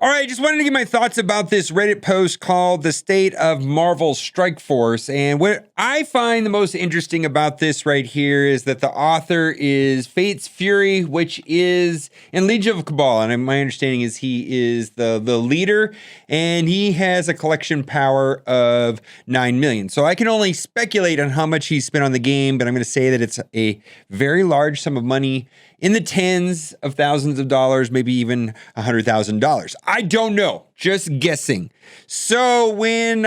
All right, just wanted to give my thoughts about this Reddit post called The State of Marvel Strike Force. And what I find the most interesting about this right here is that the author is Fate's Fury, which is in Legion of Cabal. And my understanding is he is the leader, and he has a collection power of 9 million. So I can only speculate on how much he spent on the game, but I'm going to say that it's a very large sum of money, in the tens of thousands of dollars, maybe even $100,000. I don't know, just guessing. So when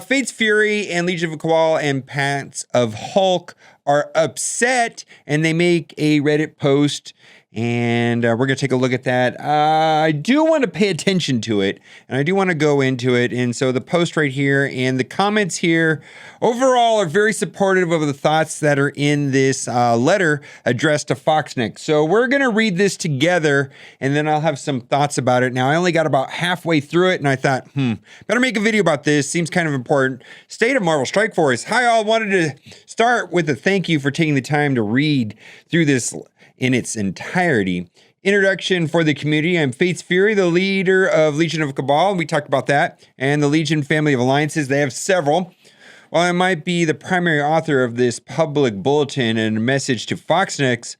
Fate's Fury and Legion of Cabal and Pants of Hulk are upset and they make a Reddit post, and we're going to take a look at that. I do want to pay attention to it, and I do want to go into it. And so the post right here and the comments here overall are very supportive of the thoughts that are in this letter addressed to Foxnick. So we're going to read this together, and then I'll have some thoughts about it. Now, I only got about halfway through it, and I thought, better make a video about this. Seems kind of important. State of Marvel Strike Force. Hi, all. Wanted to start with a thank you for taking the time to read through this in its entirety. Introduction for the community. I'm Fate's Fury, the leader of Legion of Cabal. We talked about that. And the Legion family of alliances. They have several. While I might be the primary author of this public bulletin and a message to Foxnicks,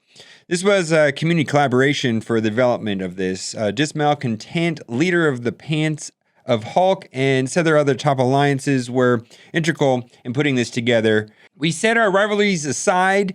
this was a community collaboration for the development of this. Dismalcontent, leader of the Pants of Hulk, and several other top alliances were integral in putting this together. We set our rivalries aside,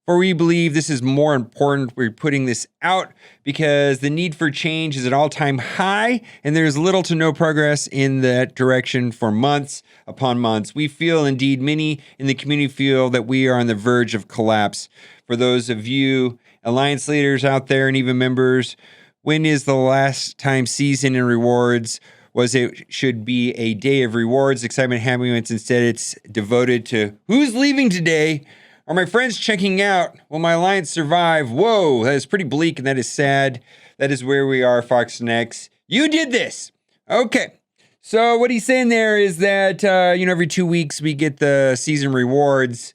for we believe this is more important. We're putting this out because the need for change is at all-time high, and there's little to no progress in that direction for months upon months. We feel, indeed, many in the community feel that we are on the verge of collapse. For those of you alliance leaders out there and even members, when is the last time season and rewards was it should be a day of rewards, excitement, happiness? Instead, it's devoted to who's leaving today? Are my friends checking out? Will my alliance survive? Whoa, that is pretty bleak, and that is sad. That is where we are, Foxnex. You did this. Okay. So what he's saying there is that, every 2 weeks we get the season rewards.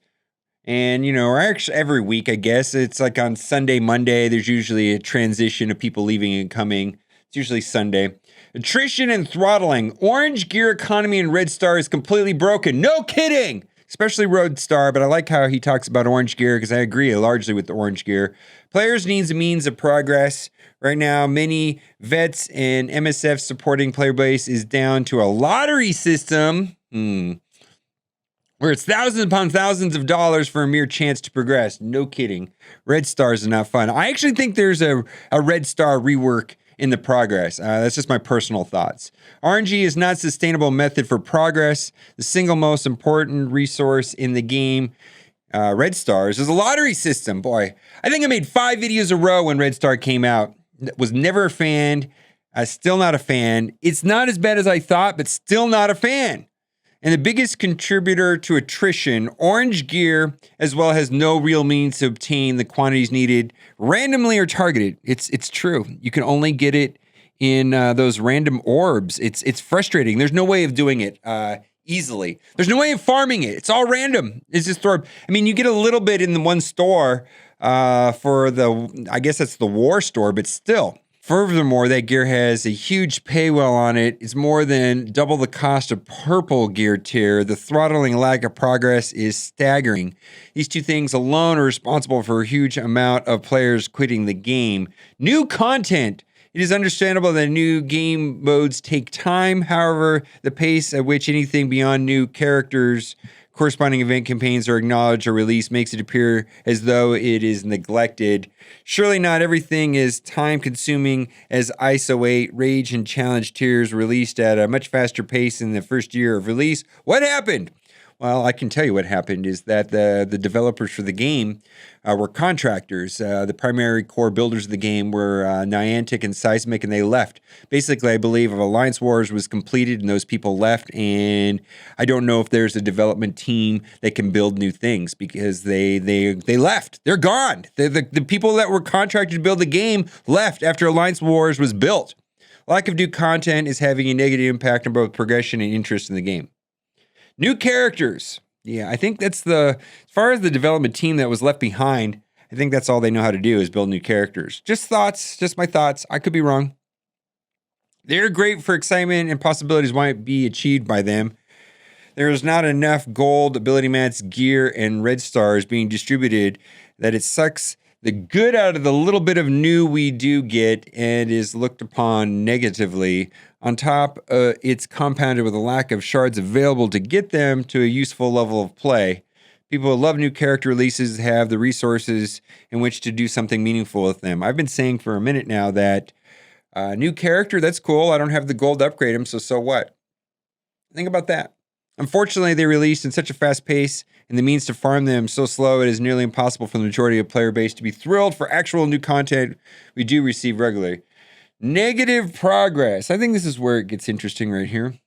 And, or actually every week, I guess. It's like on Sunday, Monday, there's usually a transition of people leaving and coming. It's usually Sunday. Attrition and throttling. Orange gear economy in Red Star is completely broken. No kidding. Especially Red Star, but I like how he talks about Orange Gear because I agree largely with the Orange Gear. Players needs a means of progress. Right now, many vets and MSF supporting player base is down to a lottery system where it's thousands upon thousands of dollars for a mere chance to progress. No kidding. Red Stars is not fun. I actually think there's a Red Star rework in the progress. That's just my personal thoughts. RNG is not a sustainable method for progress. The single most important resource in the game, Red Stars, is a lottery system. Boy, I think I made 5 videos a row when Red Star came out. Was never a fan. Still not a fan. It's not as bad as I thought, but still not a fan. And the biggest contributor to attrition, Orange Gear, as well, has no real means to obtain the quantities needed randomly or targeted. It's true. You can only get it in those random orbs. It's frustrating. There's no way of doing it easily. There's no way of farming it. It's all random. It's just you get a little bit in the one store for I guess that's the war store, but still. Furthermore, that gear has a huge paywall on it. It's more than double the cost of purple gear tier. The throttling lack of progress is staggering. These two things alone are responsible for a huge amount of players quitting the game. New content. It is understandable that new game modes take time. However, the pace at which anything beyond new characters, corresponding event campaigns are acknowledged or released makes it appear as though it is neglected. Surely not everything is time-consuming as ISO 8, Rage, and Challenge tiers released at a much faster pace in the first year of release. What happened? Well, I can tell you what happened is that the developers for the game were contractors. The primary core builders of the game were Niantic and Seismic, and they left. Basically, I believe Alliance Wars was completed and those people left, and I don't know if there's a development team that can build new things because they left. They're gone. The people that were contracted to build the game left after Alliance Wars was built. Lack of new content is having a negative impact on both progression and interest in the game. New characters. Yeah, I think that's as far as the development team that was left behind, I think that's all they know how to do is build new characters. Just thoughts, just my thoughts. I could be wrong. They're great for excitement and possibilities might be achieved by them. There is not enough gold, ability mats, gear, and red stars being distributed that it sucks the good out of the little bit of new we do get and is looked upon negatively. On top, it's compounded with a lack of shards available to get them to a useful level of play. People who love new character releases have the resources in which to do something meaningful with them. I've been saying for a minute now that new character, that's cool. I don't have the gold to upgrade them, so what? Think about that. Unfortunately, they released in such a fast pace and the means to farm them so slow it is nearly impossible for the majority of player base to be thrilled for actual new content we do receive regularly. Negative progress. I think this is where it gets interesting right here.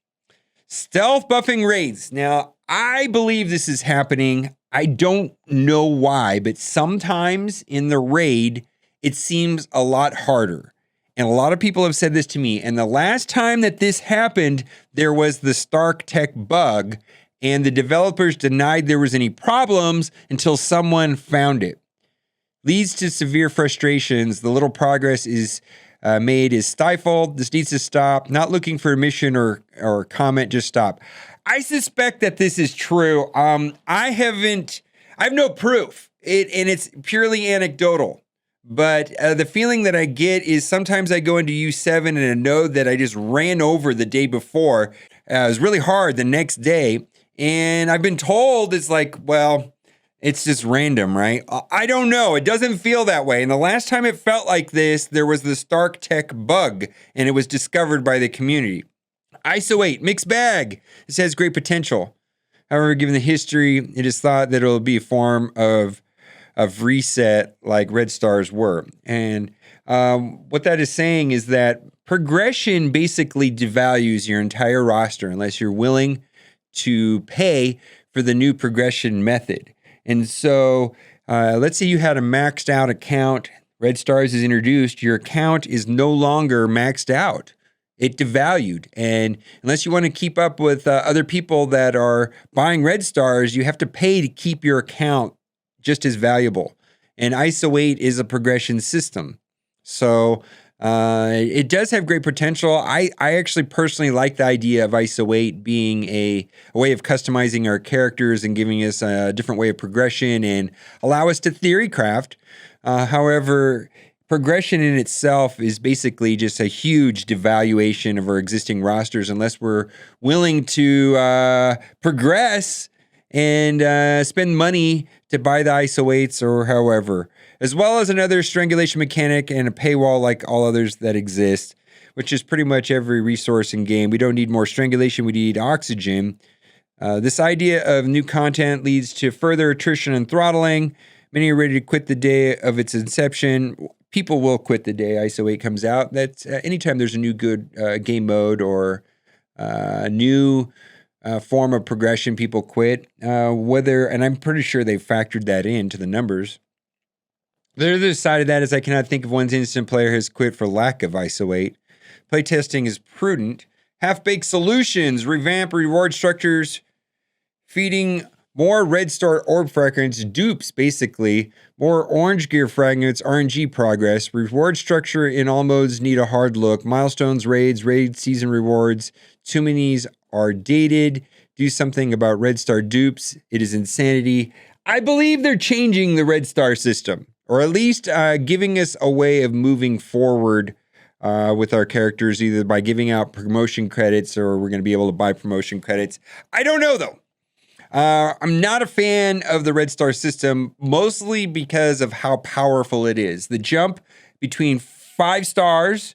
Stealth buffing raids. Now, I believe this is happening. I don't know why, but sometimes in the raid, it seems a lot harder. And a lot of people have said this to me. And the last time that this happened, there was the Stark Tech bug, and the developers denied there was any problems until someone found it. Leads to severe frustrations. The little progress is made is stifled. This needs to stop. Not looking for a mission or comment, just stop. I suspect that this is true. I have no proof. And it's purely anecdotal. But the feeling that I get is sometimes I go into U7 and a node that I just ran over the day before. It was really hard the next day. And I've been told it's like, well, it's just random, right? I don't know. It doesn't feel that way. And the last time it felt like this, there was the Stark Tech bug, and it was discovered by the community. ISO 8, mixed bag. This has great potential. However, given the history, it is thought that it will be a form of reset like red stars were. And what that is saying is that progression basically devalues your entire roster unless you're willing to pay for the new progression method. And so let's say you had a maxed out account, red stars is introduced, your account is no longer maxed out. It devalued. And unless you want to keep up with other people that are buying red stars, you have to pay to keep your account just as valuable. And ISO 8 is a progression system. So it does have great potential. I actually personally like the idea of ISO 8 being a way of customizing our characters and giving us a different way of progression and allow us to theory craft. However, progression in itself is basically just a huge devaluation of our existing rosters unless we're willing to progress and spend money to buy the ISO 8s or however, as well as another strangulation mechanic and a paywall like all others that exist, which is pretty much every resource in game. We don't need more strangulation, we need oxygen. This idea of new content leads to further attrition and throttling. Many are ready to quit the day of its inception. People will quit the day ISO 8 comes out. That's anytime there's a new good game mode or a new form of progression, people quit. And I'm pretty sure they factored that into the numbers. The other side of that is I cannot think of one instant player has quit for lack of ISO 8. Playtesting is prudent. Half-baked solutions, revamp reward structures, feeding more red star orb fragments, dupes basically, more orange gear fragments, RNG progress, reward structure in all modes need a hard look, milestones, raids, raid season rewards, too many's are dated, do something about red star dupes, it is insanity. I believe they're changing the red star system, or at least giving us a way of moving forward with our characters, either by giving out promotion credits or we're going to be able to buy promotion credits. I don't know though. I'm not a fan of the red star system, mostly because of how powerful it is. The jump between 5 stars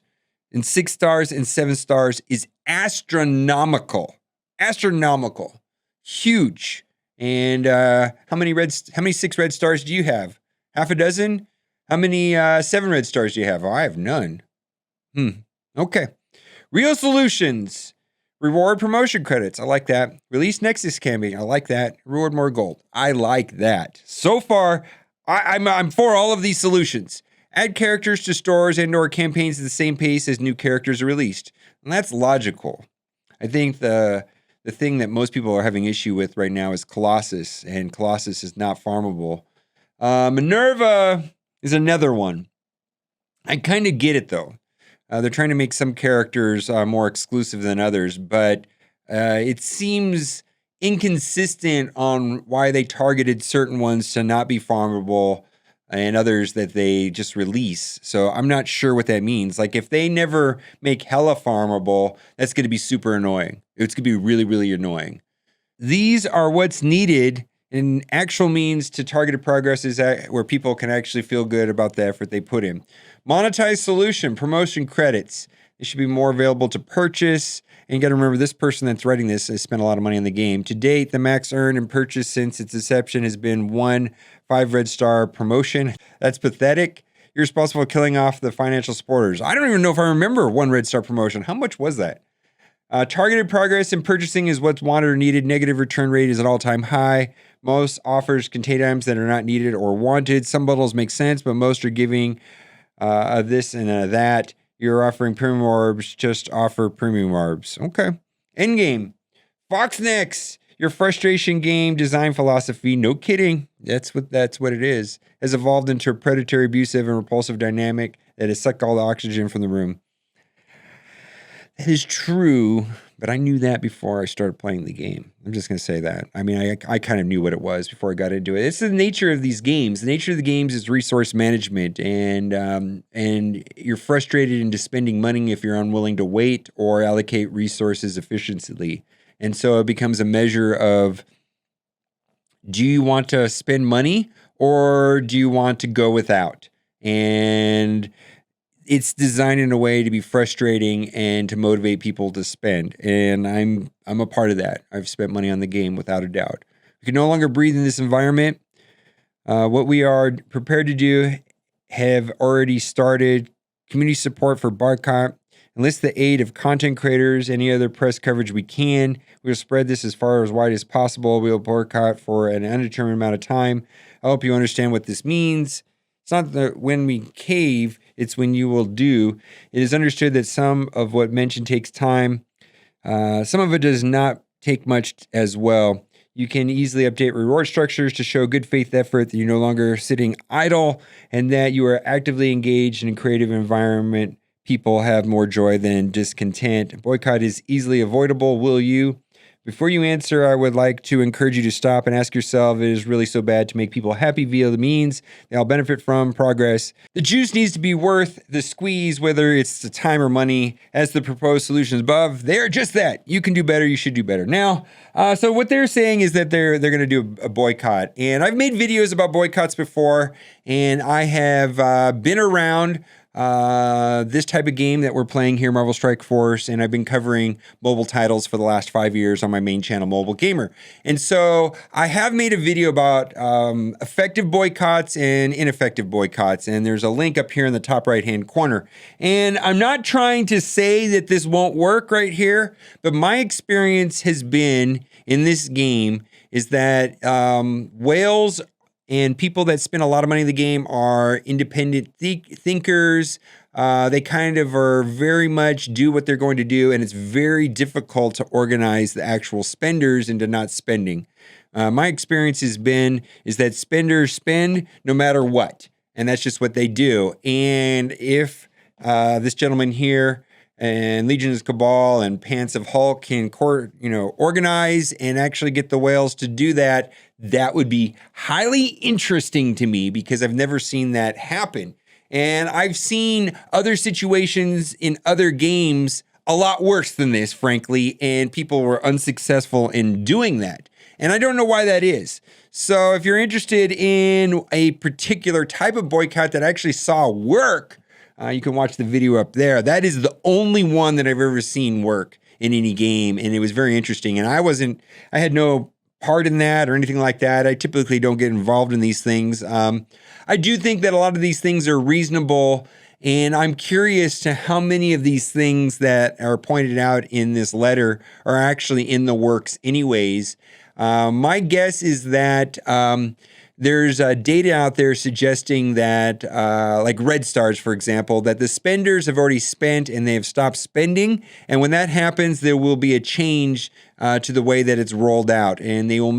and 6 stars and 7 stars is astronomical. Astronomical. Huge. And how many 6 red stars do you have? Half a dozen? How many 7 red stars do you have? Oh, I have none. Okay. Real solutions. Reward promotion credits. I like that. Release Nexus campaign. I like that. Reward more gold. I like that. So far, I'm for all of these solutions. Add characters to stores and or campaigns at the same pace as new characters are released. And that's logical. I think the thing that most people are having issue with right now is Colossus, and Colossus is not farmable. Minerva is another one. I kind of get it though. They're trying to make some characters more exclusive than others, but it seems inconsistent on why they targeted certain ones to not be farmable and others that they just release. So I'm not sure what that means. Like if they never make hella farmable, that's going to be super annoying. It's going to be really, really annoying. These are what's needed in actual means to targeted progress is where people can actually feel good about the effort they put in. Monetized solution, promotion credits. They should be more available to purchase. And you got to remember, this person that's writing this has spent a lot of money on the game. To date, the max earned and purchase since its inception has been 1 5 red star promotion. That's pathetic. You're responsible for killing off the financial supporters. I don't even know if I remember 1 red star promotion. How much was that? Targeted progress in purchasing is what's wanted or needed. Negative return rate is at all-time high. Most offers contain items that are not needed or wanted. Some bundles make sense, but most are giving this and that. You're offering premium orbs, just offer premium orbs. Okay. Endgame. Foxnex, your frustration game design philosophy. No kidding. That's what it is. Has evolved into a predatory, abusive, and repulsive dynamic that has sucked all the oxygen from the room. That is true, but I knew that before I started playing the game. I'm just going to say that. I mean, I kind of knew what it was before I got into it. It's the nature of these games. The nature of the games is resource management, and you're frustrated into spending money if you're unwilling to wait or allocate resources efficiently. And so it becomes a measure of, do you want to spend money or do you want to go without? And it's designed in a way to be frustrating and to motivate people to spend. And I'm a part of that. I've spent money on the game without a doubt. We can no longer breathe in this environment. What we are prepared to do have already started. Community support for Boycott. Enlist the aid of content creators, any other press coverage we can. We'll spread this as far as wide as possible. We'll boycott for an undetermined amount of time. I hope you understand what this means. It's not that when we cave, it's when you will do. It is understood that some of what mentioned takes time. Some of it does not take much as well. You can easily update reward structures to show good faith effort that you're no longer sitting idle and that you are actively engaged in a creative environment. People have more joy than discontent. Boycott is easily avoidable. Will you? Before you answer, I would like to encourage you to stop and ask yourself, is it really so bad to make people happy via the means they all benefit from progress? The juice needs to be worth the squeeze, whether it's the time or money. As the proposed solutions above, they are just that. You can do better. You should do better. Now, so what they're saying is that they're going to do a boycott. And I've made videos about boycotts before, and I have been around this type of game that we're playing here, Marvel Strike Force, and I've been covering mobile titles for the last 5 years on my main channel, Mobile Gamer. And so I have made a video about effective boycotts and ineffective boycotts, and there's a link up here in the top right-hand corner. And I'm not trying to say that this won't work right here, but my experience has been in this game is that whales and people that spend a lot of money in the game are independent thinkers. They kind of are very much do what they're going to do, and it's very difficult to organize the actual spenders into not spending. My experience has been is that spenders spend no matter what, and that's just what they do. And if this gentleman here and Legions Cabal and Pants of Hulk can organize and actually get the whales to do that, that would be highly interesting to me because I've never seen that happen. And I've seen other situations in other games a lot worse than this, frankly, and people were unsuccessful in doing that. And I don't know why that is. So if you're interested in a particular type of boycott that I actually saw work, you can watch the video up there. That is the only one that I've ever seen work in any game, and it was very interesting. And I had no part in that or anything like that. I typically don't get involved in these things. I do think that a lot of these things are reasonable, and I'm curious to how many of these things that are pointed out in this letter are actually in the works anyways. My guess is that there's data out there suggesting that, like red stars, for example, that the spenders have already spent and they have stopped spending. And when that happens, there will be a change to the way that it's rolled out, and they will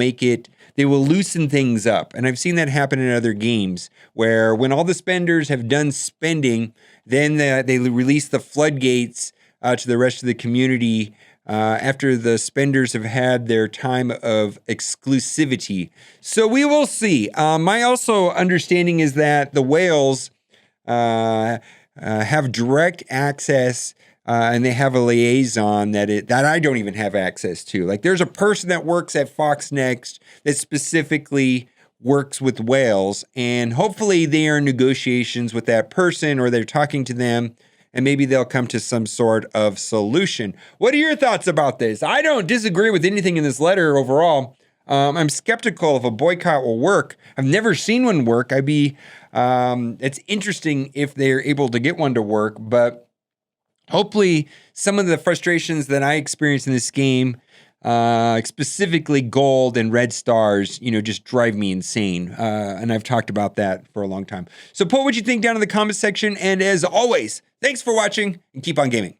loosen things up. And I've seen that happen in other games where when all the spenders have done spending, then they release the floodgates to the rest of the community after the spenders have had their time of exclusivity. So we will see. My also understanding is that the whales have direct access and they have a liaison that I don't even have access to. Like there's a person that works at Fox Next that specifically works with whales, and hopefully they are in negotiations with that person or they're talking to them, and maybe they'll come to some sort of solution. What are your thoughts about this? I don't disagree with anything in this letter overall. I'm skeptical if a boycott will work. I've never seen one work. It's interesting if they're able to get one to work, but hopefully some of the frustrations that I experienced in this game, specifically gold and red stars, just drive me insane. And I've talked about that for a long time. So put what you think down in the comment section. And as always, thanks for watching and keep on gaming.